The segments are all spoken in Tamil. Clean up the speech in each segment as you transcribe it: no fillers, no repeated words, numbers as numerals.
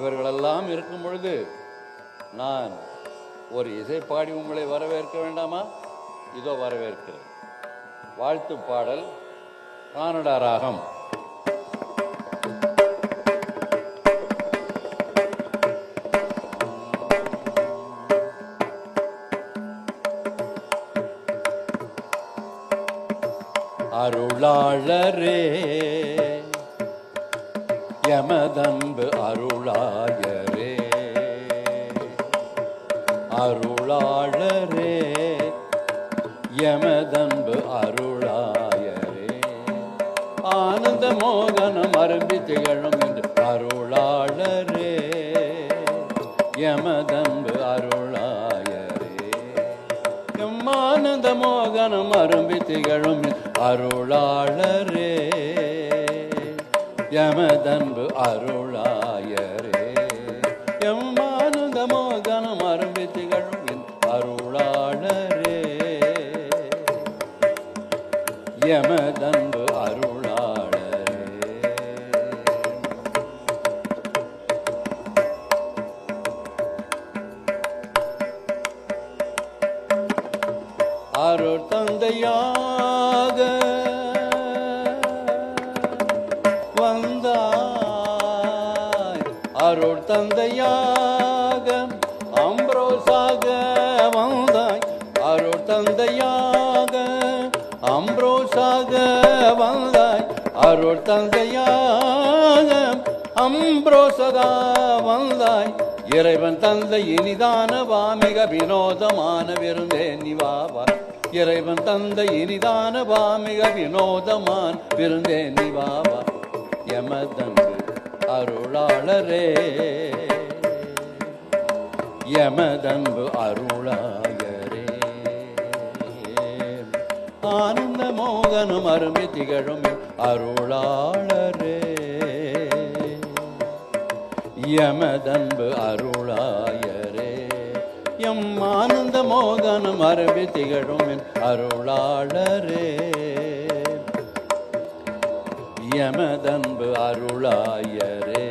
இவர்களெல்லாம் இருக்கும் பொழுது நான் ஒரு இசைப்பாடி உங்களை வரவேற்க வேண்டாமா? இதோ வரவேற்கிறேன். வாழ்த்து பாடல் கானடா ராகம். அருளாளரே யமதன்பு அருளாயரே, அருளாளரே யமதன்பு அருளாயரே, ஆனந்த மோகனம் அரும்பி திகழும் என்று அருளாளரே யமதன்பு அருளாயரே, ஆனந்த மோகனம் அரும்பி திகழும் அருளாளரே யமதன்பு அருளாயரே, எம்மானந்த மோகனம் அரும்பி திகழும் அருளாளரே யமதன்பு அருளாளரே. அருள் தந்தையாக வந்தாய், அருள் தந்தையாக அம்ப்ரோஸாக வந்தாய், அருள் தந்தையாக அம்ப்ரோஸாக வந்தாய், அருள் தந்தையாக அம்ப்ரோஸாக வந்தாய், இறைவன் தந்தை இனிதான வாமிக வினோதமான விருந்தே நிவாவா, இறைவன் தந்தை இனிதான வாமிக வினோதமான விருந்தே நிவாவா, யமதன்பு அருளாளரே யமதன்பு அருளாயரே, ஆனந்த மோகனம் அரும்பி திகழும் அருளாளரே யமதன்பு அருளாயரே, எம் ஆனந்த மோகனம் அரும்பி திகழும் அருளாளரே யமதன்பு அருளாயரே.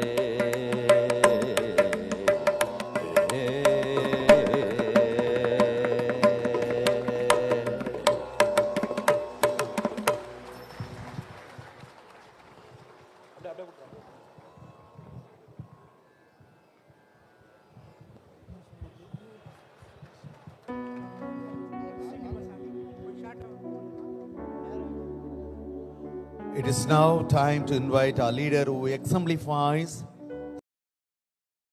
It is now time to invite our leader who exemplifies